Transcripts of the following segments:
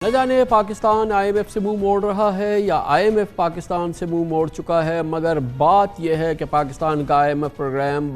نہ جانے پاکستان آئی M F سے منہ موڑ رہا ہے یا آئی ایم ایف پاکستان سے منہ موڑ چکا ہے، مگر بات یہ ہے کہ پاکستان کا آئی ایم ایف پروگرام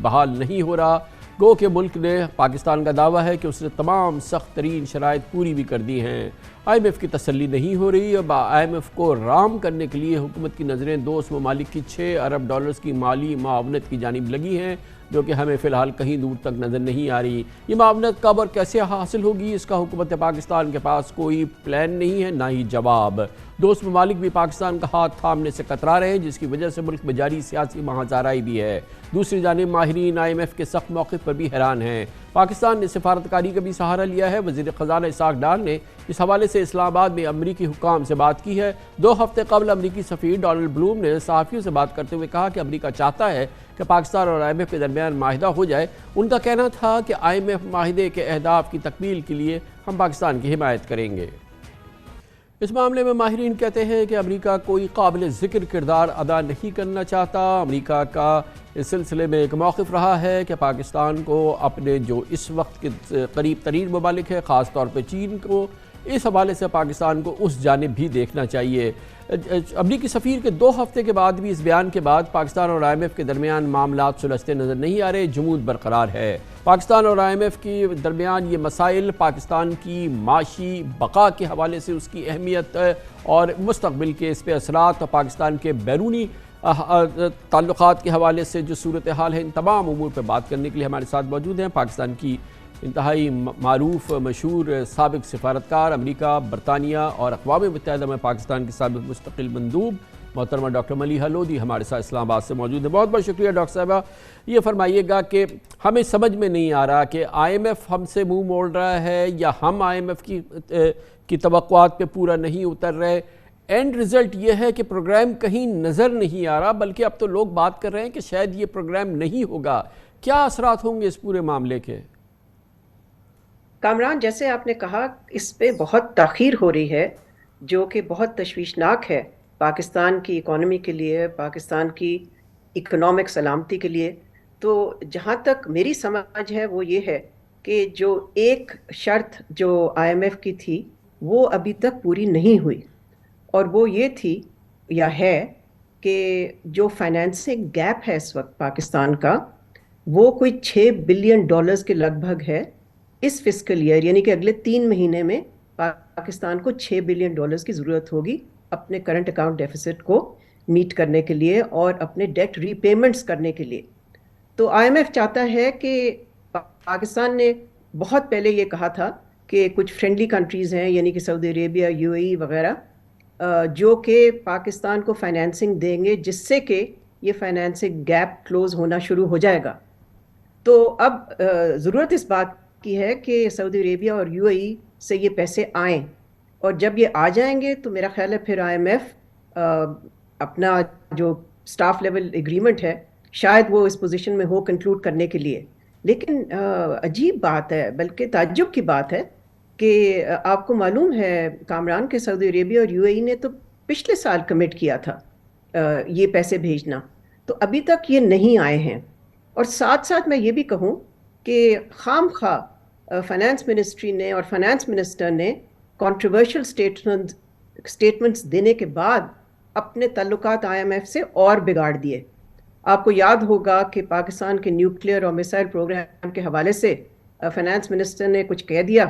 بحال نہیں ہو رہا۔ گو کہ ملک نے پاکستان کا دعویٰ ہے کہ اس نے تمام سخت ترین شرائط پوری بھی کر دی ہیں۔ آئی ایم ایف کی تسلی نہیں ہو رہی۔ اب آئی ایم ایف کو رام کرنے کے لیے حکومت کی نظریں دوست ممالک کی 6 ارب ڈالرز کی مالی معاونت کی جانب لگی ہیں، جو کہ ہمیں فی الحال کہیں دور تک نظر نہیں آ رہی۔ یہ معاونت کب اور کیسے حاصل ہوگی، اس کا حکومت پاکستان کے پاس کوئی پلان نہیں ہے، نہ ہی جواب۔ دوست ممالک بھی پاکستان کا ہاتھ تھامنے سے کترا رہے ہیں، جس کی وجہ سے ملک میں جاری سیاسی مہاجرائی بھی ہے۔ دوسری جانب ماہرین آئی ایم ایف کے سخت موقف پر بھی حیران ہیں۔ پاکستان نے سفارتکاری کا بھی سہارا لیا ہے۔ وزیر خزانہ اسحاق ڈار نے اس حوالے سے اسلام آباد میں امریکی حکام سے بات کی ہے۔ 2 ہفتے قبل امریکی سفیر ڈونلڈ بلوم نے صحافیوں سے بات کرتے ہوئے کہا کہ امریکہ چاہتا ہے کہ پاکستان اور آئی ایم ایف کے درمیان معاہدہ ہو جائے۔ ان کا کہنا تھا کہ آئی ایم ایف معاہدے کے اہداف کی تکمیل کے لیے ہم پاکستان کی حمایت کریں گے۔ اس معاملے میں ماہرین کہتے ہیں کہ امریکہ کوئی قابل ذکر کردار ادا نہیں کرنا چاہتا۔ امریکہ کا اس سلسلے میں ایک موقف رہا ہے کہ پاکستان کو اپنے جو اس وقت کے قریب ترین ممالک ہے، خاص طور پہ چین کو، اس حوالے سے پاکستان کو اس جانب بھی دیکھنا چاہیے۔ امریکی سفیر کے 2 ہفتے کے بعد بھی اس بیان کے بعد پاکستان اور آئی ایم ایف کے درمیان معاملات سلجھتے نظر نہیں آ رہے، جمود برقرار ہے۔ پاکستان اور آئی ایم ایف کے درمیان یہ مسائل پاکستان کی معاشی بقا کے حوالے سے اس کی اہمیت اور مستقبل کے اس پہ اثرات اور پاکستان کے بیرونی تعلقات کے حوالے سے جو صورتحال ہے، ان تمام امور پہ بات کرنے کے لیے ہمارے ساتھ موجود ہیں پاکستان کی انتہائی معروف مشہور سابق سفارتکار امریکہ، برطانیہ اور اقوام متحدہ میں پاکستان کی سابق مستقل مندوب محترمہ ڈاکٹر ملیحہ لودھی ہمارے ساتھ اسلام آباد سے موجود ہے۔ بہت بہت شکریہ ڈاکٹر صاحبہ۔ یہ فرمائیے گا کہ ہمیں سمجھ میں نہیں آ رہا کہ آئی ایم ایف ہم سے منہ موڑ رہا ہے یا ہم آئی ایم ایف کی توقعات پہ پورا نہیں اتر رہے۔ اینڈ رزلٹ یہ ہے کہ پروگرام کہیں نظر نہیں آ رہا، بلکہ اب تو لوگ بات کر رہے ہیں کہ شاید یہ پروگرام نہیں ہوگا۔ کیا اثرات ہوں گے اس پورے معاملے کے؟ کامران، جیسے آپ نے کہا، اس پہ بہت تاخیر ہو رہی ہے، جو کہ بہت تشویشناک ہے پاکستان کی اکانومی کے لیے، پاکستان کی اکنامک سلامتی کے لیے۔ تو جہاں تک میری سمجھ ہے وہ یہ ہے کہ جو ایک شرط جو آئی ایم ایف کی تھی وہ ابھی تک پوری نہیں ہوئی، اور وہ یہ تھی یا ہے کہ جو فائنینسنگ گیپ ہے اس وقت پاکستان کا، وہ کوئی $6 بلین کے لگ بھگ ہے۔ اس فسکل ایئر یعنی کہ اگلے 3 مہینے میں پاکستان کو $6 بلین کی ضرورت ہوگی اپنے کرنٹ اکاؤنٹ ڈیفیسٹ کو میٹ کرنے کے لیے اور اپنے ڈیٹ ری پیمنٹس کرنے کے لیے۔ تو آئی ایم ایف چاہتا ہے کہ پاکستان نے بہت پہلے یہ کہا تھا کہ کچھ فرینڈلی کنٹریز ہیں، یعنی کہ سعودی عربیہ، یو اے ای وغیرہ، جو کہ پاکستان کو فائنینسنگ دیں گے، جس سے کہ یہ فائنینسنگ گیپ کلوز ہونا شروع ہو جائے گا۔ تو اب ضرورت اس بات کی ہے کہ سعودی عربیہ اور یو اے ای سے یہ پیسے آئیں، اور جب یہ آ جائیں گے تو میرا خیال ہے پھر آئی ایم ایف اپنا جو سٹاف لیول ایگریمنٹ ہے شاید وہ اس پوزیشن میں ہو کنکلوڈ کرنے کے لیے۔ لیکن عجیب بات ہے، بلکہ تعجب کی بات ہے کہ آپ کو معلوم ہے کامران کہ سعودی عربیہ اور یو اے ای نے تو پچھلے سال کمٹ کیا تھا یہ پیسے بھیجنا، تو ابھی تک یہ نہیں آئے ہیں۔ اور ساتھ ساتھ میں یہ بھی کہوں کہ خام خواہ فائنانس منسٹری نے اور فائنانس منسٹر نے کنٹروورشل سٹیٹمنٹس دینے کے بعد اپنے تعلقات آئی ایم ایف سے اور بگاڑ دیے۔ آپ کو یاد ہوگا کہ پاکستان کے نیوکلیئر اور میسائل پروگرام کے حوالے سے فائنانس منسٹر نے کچھ کہہ دیا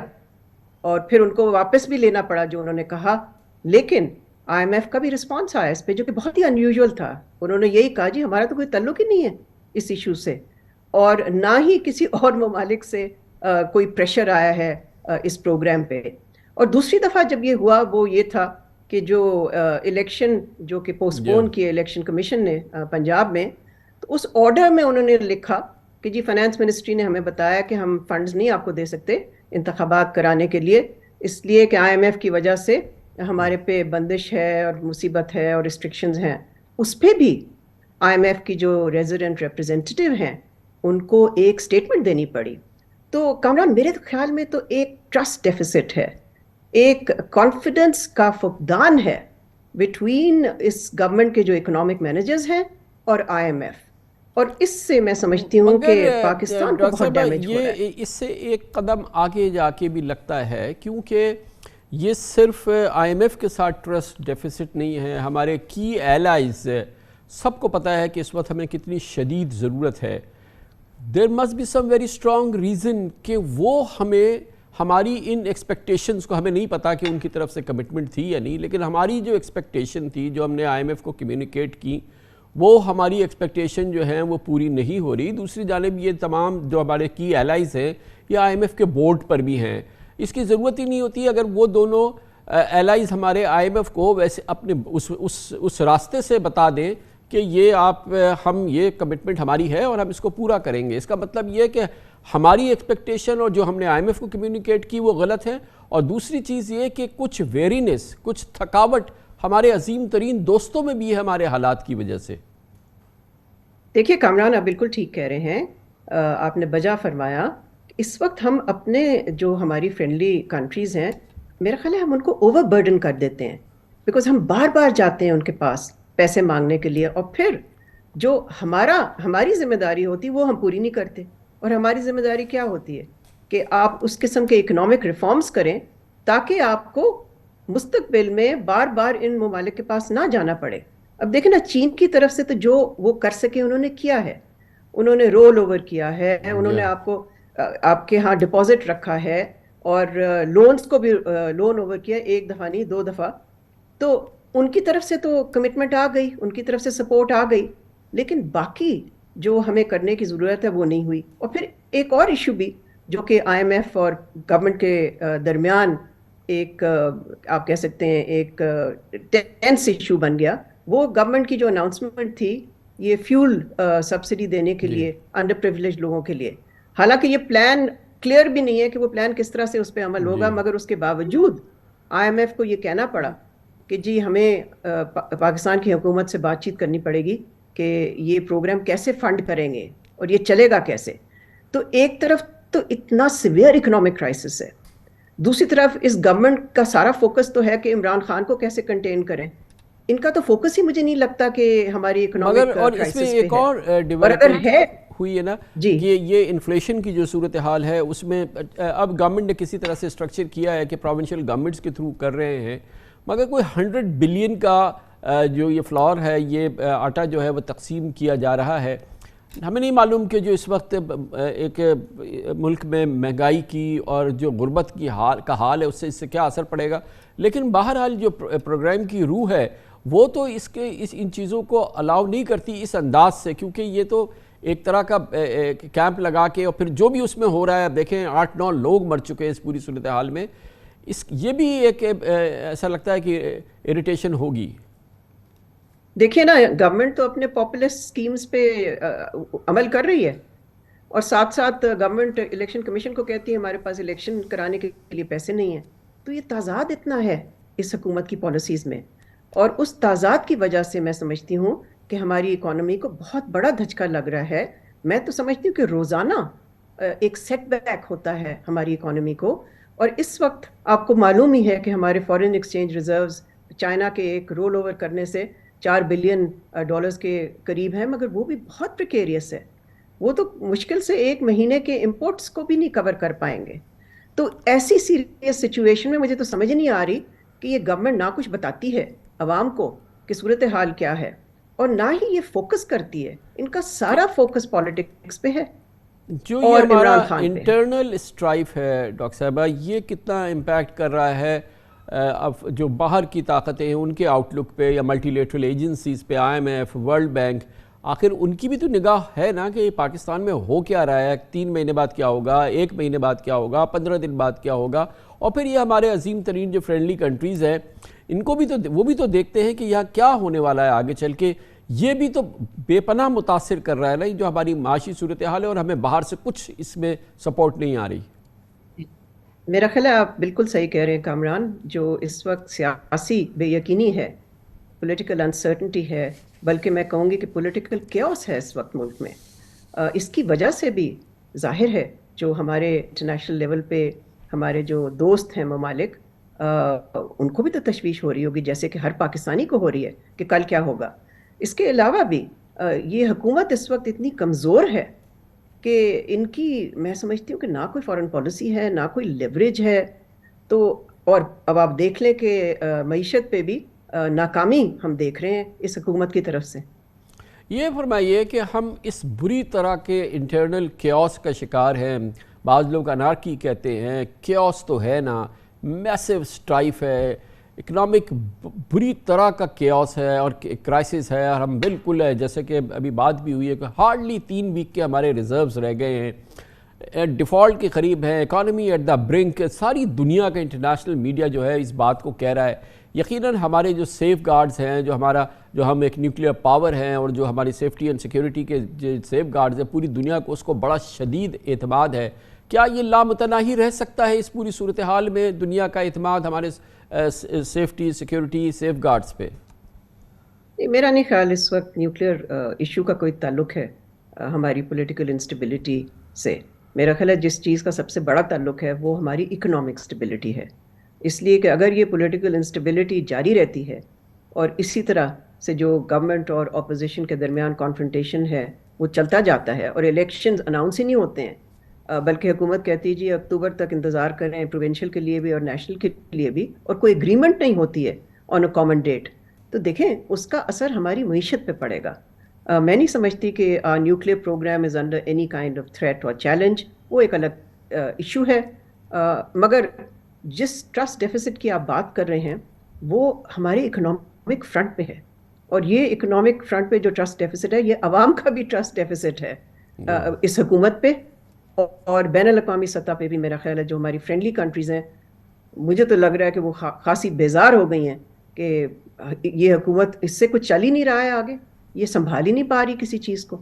اور پھر ان کو واپس بھی لینا پڑا جو انہوں نے کہا، لیکن آئی ایم ایف کا بھی رسپانس آیا اس پہ، جو کہ بہت ہی انیوژول تھا۔ انہوں نے یہی کہا، جی ہمارا تو کوئی تعلق ہی نہیں ہے اس ایشو سے، اور نہ ہی کسی اور ممالک سے کوئی پریشر آیا ہے اس پروگرام پہ۔ اور دوسری دفعہ جب یہ ہوا وہ یہ تھا کہ جو الیکشن جو کہ پوسٹ پون کیے الیکشن کمیشن نے پنجاب میں، تو اس آرڈر میں انہوں نے لکھا کہ جی فائنانس منسٹری نے ہمیں بتایا کہ ہم فنڈز نہیں آپ کو دے سکتے انتخابات کرانے کے لیے، اس لیے کہ آئی ایم ایف کی وجہ سے ہمارے پہ بندش ہے اور مصیبت ہے اور ریسٹرکشنز ہیں۔ اس پہ بھی آئی ایم ایف کی جو ریزیڈنٹ ریپرزینٹیو ہیں ان کو ایک سٹیٹمنٹ دینی پڑی۔ تو کامران، میرے خیال میں تو ایک ٹرسٹ ڈیفیسٹ ہے، ایک کانفیڈنس کا فقدان ہے بٹوین اس گورنمنٹ کے جو اکنامک مینیجرز ہیں اور آئی ایم ایف، اور اس سے میں سمجھتی ہوں کہ پاکستان کو بہت ڈیمیج ہو رہا ہے۔ یہ اس سے ایک قدم آگے جا کے بھی لگتا ہے، کیونکہ یہ صرف آئی ایم ایف کے ساتھ ٹرسٹ ڈیفیسٹ نہیں ہے، ہمارے کی ایلائز سب کو پتہ ہے کہ اس وقت ہمیں کتنی شدید ضرورت ہے. There must be some very strong reason کہ وہ ہمیں ہماری ان ایکسپیکٹیشنز کو، ہمیں نہیں پتا کہ ان کی طرف سے کمٹمنٹ تھی یا نہیں، لیکن ہماری جو ایکسپیکٹیشن تھی جو ہم نے آئی ایم ایف کو کمیونیکیٹ کی، وہ ہماری ایکسپیکٹیشن جو ہیں وہ پوری نہیں ہو رہی. دوسری جانب یہ تمام جو ہمارے کی ایلائز ہیں یہ آئی ایم ایف کے بورڈ پر بھی ہیں. اس کی ضرورت ہی نہیں ہوتی اگر وہ دونوں ایلائز ہمارے آئی ایم ایف کو ویسے اپنے اس راستے سے بتا دیں کہ یہ ہم یہ کمٹمنٹ ہماری ہے اور ہم اس کو پورا کریں گے. اس کا مطلب یہ کہ ہماری ایکسپیکٹیشن اور جو ہم نے آئی ایم ایف کو کمیونیکیٹ کی وہ غلط ہے. اور دوسری چیز یہ کہ کچھ ویرینس، کچھ تھکاوٹ ہمارے عظیم ترین دوستوں میں بھی ہے ہمارے حالات کی وجہ سے. دیکھیے کامران، آپ بالکل ٹھیک کہہ رہے ہیں. آپ نے بجا فرمایا. اس وقت ہم اپنے جو ہماری فرینڈلی کنٹریز ہیں، میرا خیال ہے ہم ان کو اوور برڈن کر دیتے ہیں، بیکاز ہم بار بار جاتے ہیں ان کے پاس پیسے مانگنے کے لیے، اور پھر جو ہماری ذمہ داری ہوتی ہے وہ ہم پوری نہیں کرتے. اور ہماری ذمہ داری کیا ہوتی ہے کہ آپ اس قسم کے اکنامک ریفارمز کریں تاکہ آپ کو مستقبل میں بار بار ان ممالک کے پاس نہ جانا پڑے. اب دیکھیں نا، چین کی طرف سے تو جو وہ کر سکے انہوں نے کیا ہے. انہوں نے رول اوور کیا ہے، انہوں نے آپ کے ہاں ڈپازٹ رکھا ہے، اور لونز کو بھی لون اوور کیا، ایک دفعہ نہیں 2 دفعہ. تو ان کی طرف سے تو کمٹمنٹ آ گئی، ان کی طرف سے سپورٹ آ گئی، لیکن باقی جو ہمیں کرنے کی ضرورت ہے وہ نہیں ہوئی. اور پھر ایک اور ایشو بھی جو کہ آئی ایم ایف اور گورنمنٹ کے درمیان ایک آپ کہہ سکتے ہیں ایک ٹینس ایشو بن گیا، وہ گورنمنٹ کی جو اناؤنسمنٹ تھی یہ فیول سبسڈی دینے کے لیے انڈر پریویلیج لوگوں کے لیے. حالانکہ یہ پلان کلیئر بھی نہیں ہے کہ وہ پلان کس طرح سے اس پہ عمل ہوگا، مگر اس کے باوجود آئی ایم ایف کو یہ کہنا پڑا کہ جی ہمیں پاکستان کی حکومت سے بات چیت کرنی پڑے گی کہ یہ پروگرام کیسے فنڈ کریں گے اور یہ چلے گا کیسے. تو ایک طرف تو اتنا سیویئر اکنامک کرائسس ہے، دوسری طرف اس گورنمنٹ کا سارا فوکس تو ہے کہ عمران خان کو کیسے کنٹین کریں. ان کا تو فوکس ہی مجھے نہیں لگتا کہ ہماری اکنامک کرائسس پہ ہے. ایک اور ڈیولپمنٹ ہے ہوئی ہے نا کہ یہ انفلیشن کی جو صورتحال ہے اس میں اب گورنمنٹ نے کسی طرح سے اسٹرکچر کیا ہے کہ پروونشل گورنمنٹس کے تھرو کر رہے ہیں، مگر کوئی 100 بلین کا جو یہ فلور ہے، یہ آٹا جو ہے وہ تقسیم کیا جا رہا ہے. ہمیں نہیں معلوم کہ جو اس وقت ایک ملک میں مہنگائی کی اور جو غربت کی حال ہے اس سے کیا اثر پڑے گا. لیکن بہرحال جو پروگرام کی روح ہے وہ تو ان چیزوں کو الاؤ نہیں کرتی اس انداز سے، کیونکہ یہ تو ایک طرح کا کیمپ لگا کے اور پھر جو بھی اس میں ہو رہا ہے. دیکھیں 8-9 لوگ مر چکے ہیں اس پوری صورتحال میں. یہ بھی ایک ایسا لگتا ہے کہ اریٹیشن ہوگی. دیکھیے نا، گورنمنٹ تو اپنے پاپولسٹ سکیمز پہ عمل کر رہی ہے، اور ساتھ ساتھ گورنمنٹ الیکشن کمیشن کو کہتی ہے ہمارے پاس الیکشن کرانے کے لیے پیسے نہیں ہیں. تو یہ تضاد اتنا ہے اس حکومت کی پالیسیز میں، اور اس تضاد کی وجہ سے میں سمجھتی ہوں کہ ہماری اکانومی کو بہت بڑا دھچکا لگ رہا ہے. میں تو سمجھتی ہوں کہ روزانہ ایک سیٹ بیک ہوتا ہے ہماری اکانومی کو. اور اس وقت آپ کو معلوم ہی ہے کہ ہمارے فارن ایکسچینج ریزروز چائنا کے ایک رول اوور کرنے سے $4 بلین کے قریب ہیں، مگر وہ بھی بہت پریکیریس ہے. وہ تو مشکل سے 1 مہینے کے امپورٹس کو بھی نہیں کور کر پائیں گے. تو ایسی سیریس سچویشن میں مجھے تو سمجھ نہیں آ رہی کہ یہ گورنمنٹ نہ کچھ بتاتی ہے عوام کو کہ صورتحال کیا ہے، اور نہ ہی یہ فوکس کرتی ہے. ان کا سارا فوکس پالیٹکس پہ ہے. جو یہ ہمارا انٹرنل اسٹرائف ہے ڈاکٹر صاحبہ، یہ کتنا امپیکٹ کر رہا ہے اب جو باہر کی طاقتیں ہیں ان کے آؤٹ لک پہ، یا ملٹی لیٹرل ایجنسیز پہ، I M F, world bank? آخر ان کی بھی تو نگاہ ہے نا کہ پاکستان میں ہو کیا رہا ہے، 3 مہینے بعد کیا ہوگا، 1 مہینے بعد کیا ہوگا، 15 دن بعد کیا ہوگا. اور پھر یہ ہمارے عظیم ترین جو فرینڈلی کنٹریز ہیں ان کو بھی تو وہ بھی تو دیکھتے ہیں کہ یہاں کیا ہونے والا ہے آگے چل کے. یہ بھی تو بے پناہ متاثر کر رہا ہے نا جو ہماری معاشی صورتحال ہے، اور ہمیں باہر سے کچھ اس میں سپورٹ نہیں آ رہی. میرا خیال ہے آپ بالکل صحیح کہہ رہے ہیں کامران. جو اس وقت سیاسی بے یقینی ہے، پولیٹیکل انسرٹنٹی ہے، بلکہ میں کہوں گی کہ پولیٹیکل کیوس ہے اس وقت ملک میں. اس کی وجہ سے بھی ظاہر ہے جو ہمارے انٹرنیشنل لیول پہ ہمارے جو دوست ہیں ممالک، ان کو بھی تو تشویش ہو رہی ہوگی جیسے کہ ہر پاکستانی کو ہو رہی ہے کہ کل کیا ہوگا. اس کے علاوہ بھی یہ حکومت اس وقت اتنی کمزور ہے کہ ان کی میں سمجھتی ہوں کہ نہ کوئی فارن پالیسی ہے، نہ کوئی لیوریج ہے. تو اور اب آپ دیکھ لیں کہ معیشت پہ بھی ناکامی ہم دیکھ رہے ہیں اس حکومت کی طرف سے. یہ فرمائیے کہ ہم اس بری طرح کے انٹرنل کیوس کا شکار ہیں. بعض لوگ انارکی کہتے ہیں، کیوس تو ہے نا، میسو سٹرائف ہے، اکنامک بری طرح کا کیوس ہے اور کرائسس ہے، اور ہم بالکل ہے جیسے کہ ابھی بات بھی ہوئی ہے کہ ہارڈلی 3 ویک کے ہمارے ریزروز رہ گئے ہیں، ڈیفالٹ کے قریب ہیں، اکانومی ایٹ دا برنک. ساری دنیا کا انٹرنیشنل میڈیا جو ہے اس بات کو کہہ رہا ہے. یقیناً ہمارے جو سیف گارڈز ہیں، جو ہم ایک نیوکلیئر پاور ہیں اور جو ہماری سیفٹی اینڈ سیکیورٹی کے جو سیف گارڈز ہیں، پوری دنیا کو اس کو بڑا شدید اعتماد ہے. کیا یہ لامتناہی رہ سکتا ہے اس پوری صورتحال میں دنیا کا اعتماد ہمارے سیفٹی سیکیورٹی سیف گارڈز پہ؟ میرا نہیں خیال اس وقت نیوکلیئر ایشو کا کوئی تعلق ہے ہماری پولیٹیکل انسٹیبلٹی سے. میرا خیال ہے جس چیز کا سب سے بڑا تعلق ہے وہ ہماری اکنامک اسٹیبلٹی ہے. اس لیے کہ اگر یہ پولیٹیکل انسٹیبلٹی جاری رہتی ہے اور اسی طرح سے جو گورنمنٹ اور اپوزیشن کے درمیان کانفرنٹیشن ہے وہ چلتا جاتا ہے اور الیکشنز اناؤنس ہی نہیں ہوتے ہیں، بلکہ حکومت کہتی ہے جی اکتوبر تک انتظار کریں پروونشل کے لیے بھی اور نیشنل کے لیے بھی، اور کوئی اگریمنٹ نہیں ہوتی ہے آن اے کامن ڈیٹ، تو دیکھیں اس کا اثر ہماری معیشت پہ پڑے گا. میں نہیں سمجھتی کہ nuclear programme is under any kind of threat اور چیلنج، وہ ایک الگ ایشو ہے. مگر جس ٹرسٹ ڈیفیسٹ کی آپ بات کر رہے ہیں وہ ہمارے اکنامک فرنٹ پہ ہے، اور یہ اکنامک فرنٹ پہ جو ٹرسٹ ڈیفیسٹ ہے یہ عوام کا بھی ٹرسٹ ڈیفیسٹ ہے اس حکومت پہ. اور بین الاقوامی سطح پہ بھی میرا خیال ہے جو ہماری فرینڈلی کنٹریز ہیں، مجھے تو لگ رہا ہے کہ وہ خاصی بیزار ہو گئی ہیں کہ یہ حکومت اس سے کچھ چل ہی نہیں رہا ہے آگے، یہ سنبھال ہی نہیں پا رہی کسی چیز کو.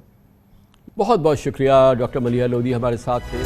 بہت بہت شکریہ ڈاکٹر ملیحہ لودھی ہمارے ساتھ تھے.